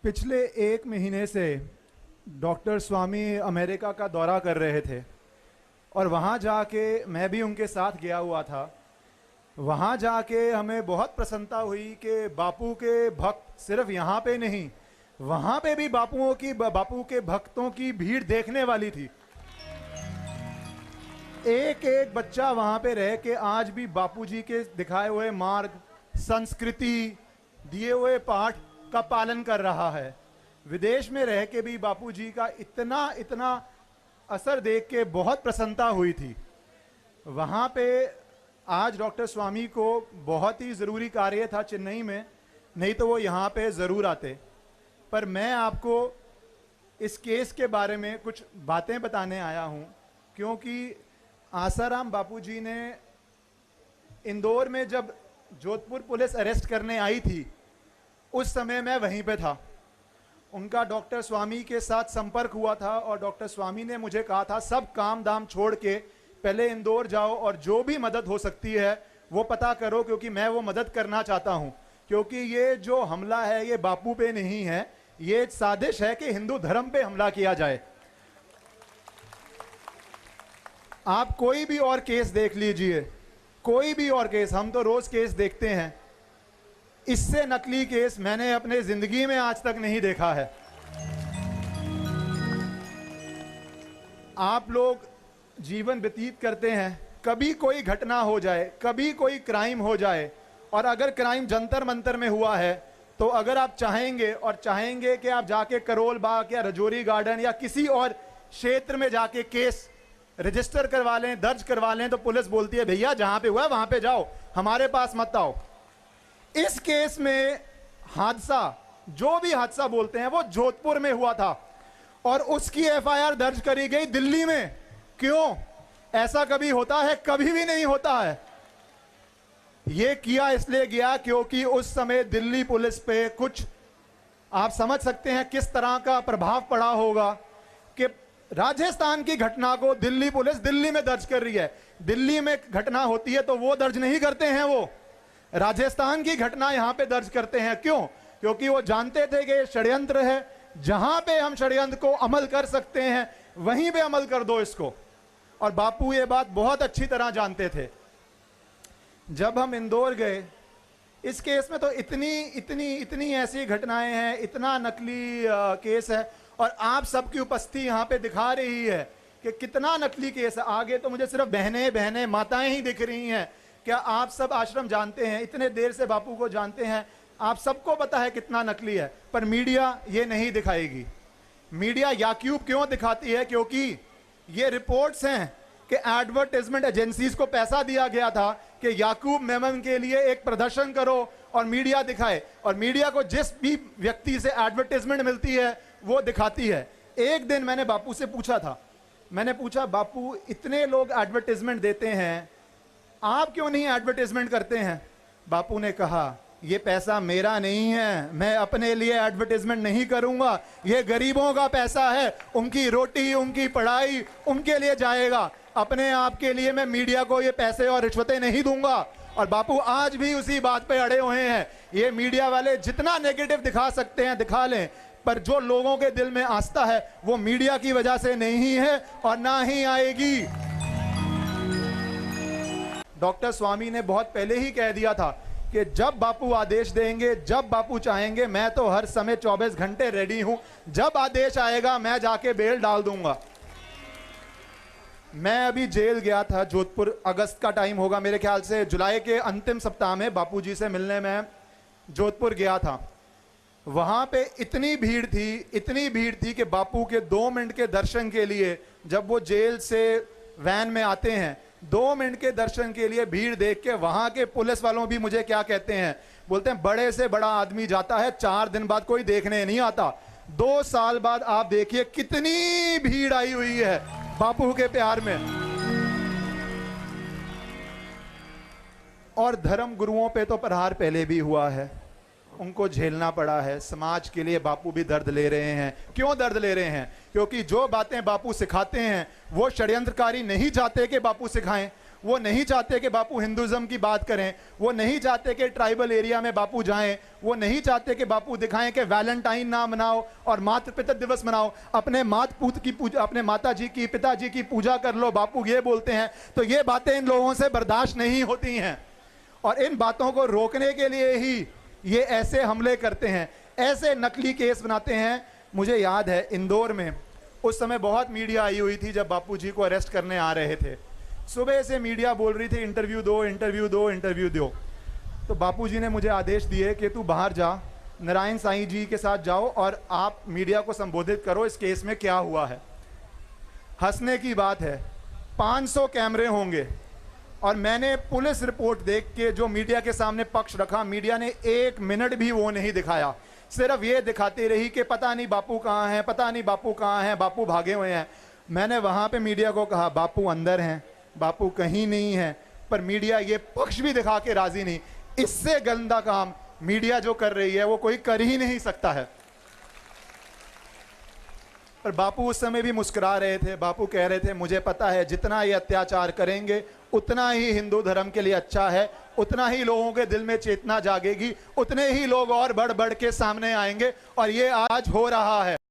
पिछले एक महीने से डॉक्टर स्वामी अमेरिका का दौरा कर रहे थे और वहाँ जाके मैं भी उनके साथ गया हुआ था। वहाँ जाके हमें बहुत प्रसन्नता हुई कि बापू के भक्त सिर्फ यहाँ पे नहीं, वहाँ पे भी बापू के भक्तों की भीड़ देखने वाली थी। एक एक बच्चा वहाँ पे रह के आज भी बापू जी के दिखाए हुए मार्ग, संस्कृति, दिए हुए पाठ का पालन कर रहा है। विदेश में रह के भी बापू जी का इतना इतना असर देख के बहुत प्रसन्नता हुई थी। वहाँ पे आज डॉक्टर स्वामी को बहुत ही ज़रूरी कार्य था चेन्नई में, नहीं तो वो यहाँ पे ज़रूर आते। पर मैं आपको इस केस के बारे में कुछ बातें बताने आया हूँ, क्योंकि आसाराम बापू जी ने इंदौर में जब जोधपुर पुलिस अरेस्ट करने आई थी, उस समय मैं वहीं पे था। उनका डॉक्टर स्वामी के साथ संपर्क हुआ था और डॉक्टर स्वामी ने मुझे कहा था सब काम दाम छोड़ के पहले इंदौर जाओ और जो भी मदद हो सकती है वो पता करो, क्योंकि मैं वो मदद करना चाहता हूं। क्योंकि ये जो हमला है ये बापू पे नहीं है, ये साजिश है कि हिंदू धर्म पे हमला किया जाए। आप कोई भी और केस देख लीजिए, कोई भी और केस, हम तो रोज केस देखते हैं, इससे नकली केस मैंने अपने जिंदगी में आज तक नहीं देखा है। आप लोग जीवन व्यतीत करते हैं, कभी कोई घटना हो जाए, कभी कोई क्राइम हो जाए, और अगर क्राइम जंतर मंतर में हुआ है तो अगर आप चाहेंगे कि आप जाके करोल बाग या रजौरी गार्डन या किसी और क्षेत्र में जाके केस रजिस्टर करवा लें, दर्ज करवा लें, तो पुलिस बोलती है भैया जहां पे हुआ है वहां पे जाओ, हमारे पास मत आओ। इस केस में हादसा, जो भी हादसा बोलते हैं, वो जोधपुर में हुआ था और उसकी एफआईआर दर्ज करी गई दिल्ली में। क्यों? ऐसा कभी होता है? कभी भी नहीं होता है। यह किया इसलिए गया क्योंकि उस समय दिल्ली पुलिस पे कुछ, आप समझ सकते हैं किस तरह का प्रभाव पड़ा होगा कि राजस्थान की घटना को दिल्ली पुलिस दिल्ली में दर्ज कर रही है। दिल्ली में घटना होती है तो वो दर्ज नहीं करते हैं, वो राजस्थान की घटना यहां पे दर्ज करते हैं। क्यों? क्योंकि वो जानते थे कि ये षड्यंत्र है, जहां पे हम षड्यंत्र को अमल कर सकते हैं वहीं पे अमल कर दो इसको। और बापू ये बात बहुत अच्छी तरह जानते थे। जब हम इंदौर गए, इस केस में तो इतनी ऐसी घटनाएं हैं, इतना नकली केस है, और आप सबकी उपस्थिति यहां पे दिखा रही है कि कितना नकली केस है। आगे तो मुझे सिर्फ बहनें माताएं ही दिख रही हैं। क्या आप सब आश्रम जानते हैं, इतने देर से बापू को जानते हैं, आप सबको पता है कितना नकली है, पर मीडिया ये नहीं दिखाएगी। मीडिया याक्यूब क्यों दिखाती है? क्योंकि ये रिपोर्ट्स हैं कि एडवर्टाइजमेंट एजेंसीज को पैसा दिया गया था कि याकूब मेमन के लिए एक प्रदर्शन करो और मीडिया दिखाए, और मीडिया को जिस भी व्यक्ति से एडवर्टाइजमेंट मिलती है वो दिखाती है। एक दिन मैंने बापू से पूछा था, मैंने पूछा बापू इतने लोग एडवर्टाइजमेंट देते हैं, आप क्यों नहीं एडवर्टाइजमेंट करते हैं? बापू ने कहा ये पैसा मेरा नहीं है, मैं अपने लिए एडवर्टाइजमेंट नहीं करूंगा, ये गरीबों का पैसा है, उनकी रोटी, उनकी पढ़ाई, उनके लिए जाएगा। अपने आप के लिए मैं मीडिया को ये पैसे और रिश्वतें नहीं दूंगा। और बापू आज भी उसी बात पे अड़े हुए हैं। ये मीडिया वाले जितना नेगेटिव दिखा सकते हैं दिखा लें, पर जो लोगों के दिल में आस्था है वो मीडिया की वजह से नहीं है और ना ही आएगी। डॉक्टर स्वामी ने बहुत पहले ही कह दिया था कि जब बापू आदेश देंगे, जब बापू चाहेंगे, मैं तो हर समय 24 घंटे रेडी हूं, जब आदेश आएगा मैं जाके बेल डाल दूंगा। मैं अभी जेल गया था जोधपुर, अगस्त का टाइम होगा मेरे ख्याल से, जुलाई के अंतिम सप्ताह में बापूजी से मिलने में जोधपुर गया था। वहां पे इतनी भीड़ थी कि बापू के 2 मिनट के दर्शन के लिए, जब वो जेल से वैन में आते हैं, 2 मिनट के दर्शन के लिए भीड़ देख के वहां के पुलिस वालों भी मुझे क्या कहते हैं, बोलते हैं बड़े से बड़ा आदमी जाता है, 4 दिन बाद कोई देखने नहीं आता। 2 साल बाद आप देखिए कितनी भीड़ आई हुई है बापू के प्यार में। और धर्म गुरुओं पे तो प्रहार पहले भी हुआ है, उनको झेलना पड़ा है। समाज के लिए बापू भी दर्द ले रहे हैं। क्यों दर्द ले रहे हैं? क्योंकि जो बातें बापू सिखाते हैं वो षड्यंत्रकारी नहीं चाहते कि बापू सिखाएं, वो नहीं चाहते कि बापू हिंदुज्म की बात करें, वो नहीं चाहते कि ट्राइबल एरिया में बापू जाएं, वो नहीं चाहते कि बापू दिखाएं कि वैलेंटाइन ना मनाओ और मातृ पिता दिवस मनाओ, अपने मात पूत की पूजा, अपने माता जी की पिताजी की पूजा कर लो, बापू ये बोलते हैं। तो ये बातें इन लोगों से बर्दाश्त नहीं होती हैं और इन बातों को रोकने के लिए ही ये ऐसे हमले करते हैं, ऐसे नकली केस बनाते हैं। मुझे याद है इंदौर में उस समय बहुत मीडिया आई हुई थी जब बापू जी को अरेस्ट करने आ रहे थे। सुबह से मीडिया बोल रही थी इंटरव्यू दो, इंटरव्यू दो, इंटरव्यू दो। तो बापू जी ने मुझे आदेश दिए कि तू बाहर जा, नारायण साईं जी के साथ जाओ और आप मीडिया को संबोधित करो, इस केस में क्या हुआ है। हंसने की बात है, 500 कैमरे होंगे और मैंने पुलिस रिपोर्ट देख के जो मीडिया के सामने पक्ष रखा, मीडिया ने 1 मिनट भी वो नहीं दिखाया, सिर्फ ये दिखाती रही कि पता नहीं बापू कहाँ हैं, पता नहीं बापू कहाँ हैं, बापू भागे हुए हैं। मैंने वहाँ पे मीडिया को कहा बापू अंदर हैं, बापू कहीं नहीं है, पर मीडिया ये पक्ष भी दिखा के राजी नहीं। इससे गंदा काम मीडिया जो कर रही है वो कोई कर ही नहीं सकता है। पर बापू उस समय भी मुस्कुरा रहे थे, बापू कह रहे थे मुझे पता है जितना ये अत्याचार करेंगे उतना ही हिंदू धर्म के लिए अच्छा है, उतना ही लोगों के दिल में चेतना जागेगी, उतने ही लोग और बढ़ बढ़ के सामने आएंगे और ये आज हो रहा है।